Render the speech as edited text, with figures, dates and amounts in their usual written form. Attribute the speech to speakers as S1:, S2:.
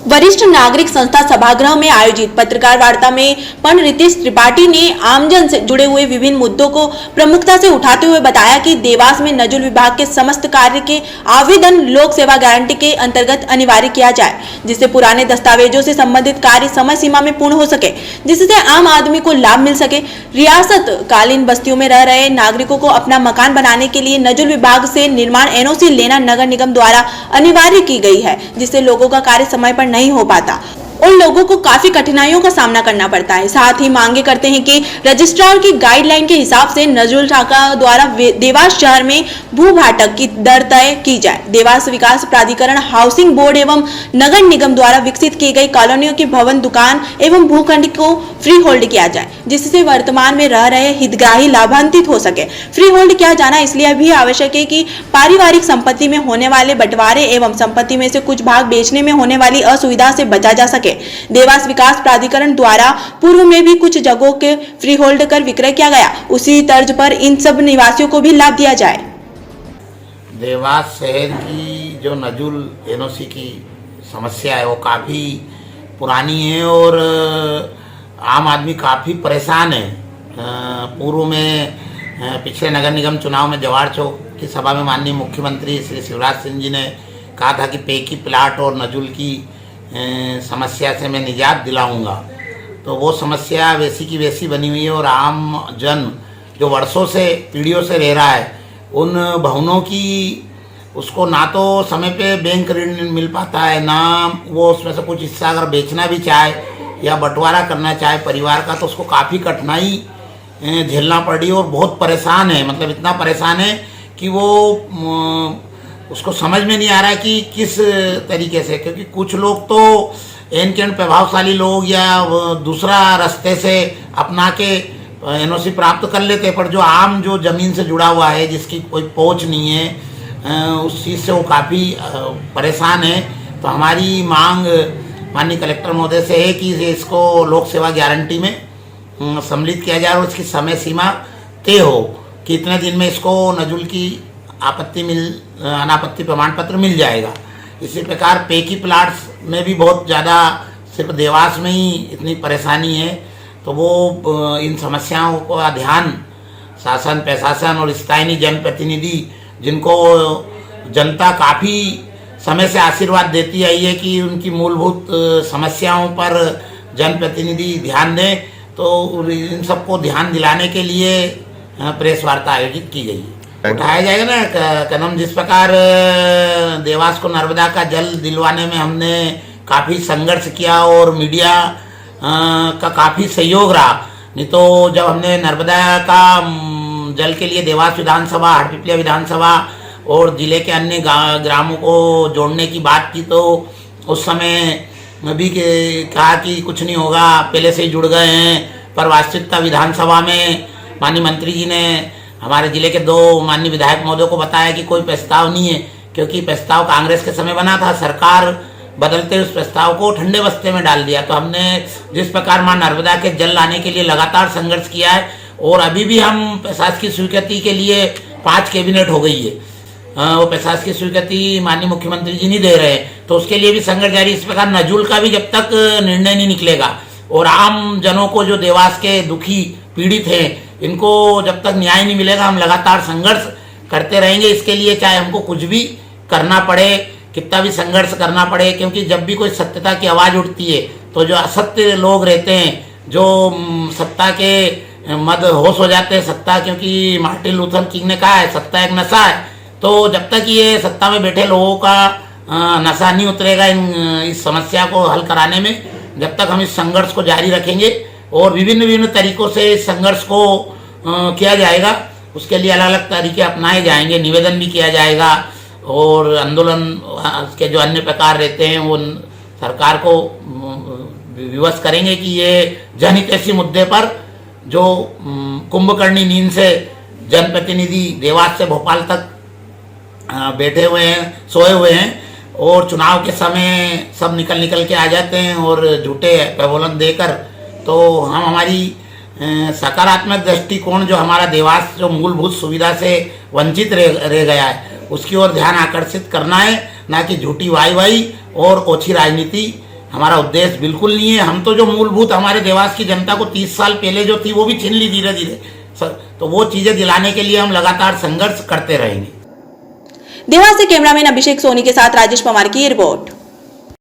S1: वरिष्ठ नागरिक संस्था सभागृह में आयोजित पत्रकार वार्ता में पंडित रितेश त्रिपाठी ने आमजन से जुड़े हुए विभिन्न मुद्दों को प्रमुखता से उठाते हुए बताया कि देवास में नजुल विभाग के समस्त कार्य के आवेदन लोक सेवा गारंटी के अंतर्गत अनिवार्य किया जाए, जिससे पुराने दस्तावेजों से संबंधित कार्य समय सीमा में पूर्ण हो सके, जिससे आम आदमी को लाभ मिल सके। रियासत कालीन बस्तियों में रह रहे नागरिकों को अपना मकान बनाने के लिए नजुल विभाग से निर्माण एनओसी लेना नगर निगम द्वारा अनिवार्य की गई है, जिससे लोगों का कार्य समय पर नहीं हो पाता। उन लोगों को काफी कठिनाइयों का सामना करना पड़ता है। साथ ही मांगे करते हैं कि रजिस्ट्रार की गाइडलाइन के हिसाब से नजुल शाखा द्वारा देवास शहर में भू भाटक की दर तय की जाए। देवास विकास प्राधिकरण, हाउसिंग बोर्ड एवं नगर निगम द्वारा विकसित की गई कॉलोनियों के भवन, दुकान एवं भूखंड को फ्री होल्ड किया जाए, जिससे वर्तमान में रह रहे हितग्राही लाभान्वित हो सके। फ्री होल्ड किया जाना इसलिए भी आवश्यक है कि पारिवारिक संपत्ति में होने वाले बंटवारे एवं संपत्ति में से कुछ भाग बेचने में होने वाली असुविधा से बचा जा सके। देवास विकास प्राधिकरण द्वारा पूर्व में भी कुछ जगहों के फ्री होल्ड कर विक्रय किया गया, उसी तर्ज पर इन सब निवासियों को भी लाभ दिया जाए।
S2: देवास शहर की जो नजुल एनओसी की समस्या है वो काफ़ी पुरानी है और आम आदमी काफ़ी परेशान है। पूर्व में पिछले नगर निगम चुनाव में जवाहर चौक की सभा में माननीय मुख्यमंत्री श्री शिवराज सिंह जी ने कहा था कि पेकी प्लाट और नजुल की समस्या से मैं निजात दिलाऊंगा। तो वो समस्या वैसी की वैसी बनी हुई है और आम जन जो वर्षों से पीढ़ियों से रह रहा है उन भवनों की उसको ना तो समय पे बैंक ऋण मिल पाता है, ना वो उसमें से कुछ हिस्सा अगर बेचना भी चाहे या बंटवारा करना चाहे परिवार का तो उसको काफ़ी कठिनाई झेलना पड़ रही है और बहुत परेशान है। मतलब इतना परेशान है कि वो उसको समझ में नहीं आ रहा है कि किस तरीके से, क्योंकि कुछ लोग तो एन के एन प्रभावशाली लोग या दूसरा रास्ते से अपना के एनओसी प्राप्त कर लेते हैं, पर जो आम जो ज़मीन से जुड़ा हुआ है जिसकी कोई पहुंच नहीं है उस चीज़ से वो काफ़ी परेशान है। तो हमारी मांग माननीय कलेक्टर महोदय से है कि इसको लोक सेवा गारंटी में सम्मिलित किया जाए और इसकी समय सीमा तय हो कि इतने दिन में इसको नजुल की अनापत्ति प्रमाण पत्र मिल जाएगा। इसी प्रकार पेकी प्लाट्स में भी बहुत ज़्यादा सिर्फ देवास में ही इतनी परेशानी है, तो वो इन समस्याओं का ध्यान शासन, प्रशासन और स्थानीय जनप्रतिनिधि जिनको जनता काफ़ी समय से आशीर्वाद देती आई है कि उनकी मूलभूत समस्याओं पर जनप्रतिनिधि ध्यान दें, तो इन सबको ध्यान दिलाने के लिए प्रेस वार्ता आयोजित की गई है। उठाया जाएगा ना कदम। जिस प्रकार देवास को नर्मदा का जल दिलवाने में हमने काफ़ी संघर्ष किया और मीडिया का काफ़ी सहयोग रहा, नहीं तो जब हमने नर्मदा का जल के लिए देवास विधानसभा, हरपिपलिया विधानसभा और ज़िले के अन्य ग्रामों को जोड़ने की बात की तो उस समय भी कहा कि कुछ नहीं होगा, पहले से ही जुड़ गए हैं। पर वास्तविकता विधानसभा में माननीय मंत्री जी ने हमारे ज़िले के 2 माननीय विधायक महोदयों को बताया कि कोई प्रस्ताव नहीं है, क्योंकि प्रस्ताव कांग्रेस के समय बना था, सरकार बदलते उस प्रस्ताव को ठंडे बस्ते में डाल दिया। तो हमने जिस प्रकार मां नर्मदा के जल लाने के लिए लगातार संघर्ष किया है और अभी भी हम प्रशासकीय स्वीकृति के लिए 5 कैबिनेट हो गई है, वो प्रशासकीय स्वीकृति माननीय मुख्यमंत्री जी नहीं दे रहे, तो उसके लिए भी संघर्ष जारी। इस प्रकार नजुल का भी जब तक निर्णय नहीं निकलेगा और आम जनों को जो देवास के दुखी पीड़ित हैं इनको जब तक न्याय नहीं मिलेगा हम लगातार संघर्ष करते रहेंगे। इसके लिए चाहे हमको कुछ भी करना पड़े, कितना भी संघर्ष करना पड़े, क्योंकि जब भी कोई सत्यता की आवाज़ उठती है तो जो असत्य लोग रहते हैं, जो सत्ता के मद होश हो जाते हैं, सत्ता, क्योंकि मार्टिन लूथर किंग ने कहा है सत्ता एक नशा है, तो जब तक ये सत्ता में बैठे लोगों का नशा नहीं उतरेगा इस समस्या को हल कराने में, जब तक हम इस संघर्ष को जारी रखेंगे और विभिन्न तरीकों से इस संघर्ष को किया जाएगा। उसके लिए अलग अलग तरीके अपनाए जाएंगे, निवेदन भी किया जाएगा और आंदोलन के जो अन्य प्रकार रहते हैं वो सरकार को विवश करेंगे कि ये जनहितैषी मुद्दे पर जो कुंभकर्णी नींद से जनप्रतिनिधि देवास से भोपाल तक बैठे हुए हैं, सोए हुए हैं और चुनाव के समय सब निकल के आ जाते हैं और झूठे प्रबोधन देकर, तो हम हमारी सकारात्मक दृष्टिकोण जो हमारा देवास जो मूलभूत सुविधा से वंचित रह गया है उसकी ओर ध्यान आकर्षित करना है, ना कि झूठी वाई और ओछी राजनीति हमारा उद्देश्य बिल्कुल नहीं है। हम तो जो मूलभूत हमारे देवास की जनता को 30 साल पहले जो थी वो भी छीन ली धीरे धीरे, तो वो चीज़ें दिलाने के लिए हम लगातार संघर्ष करते रहेंगे।
S1: देवास से कैमरामैन अभिषेक सोनी के साथ राजेश पवार की ये रिपोर्ट।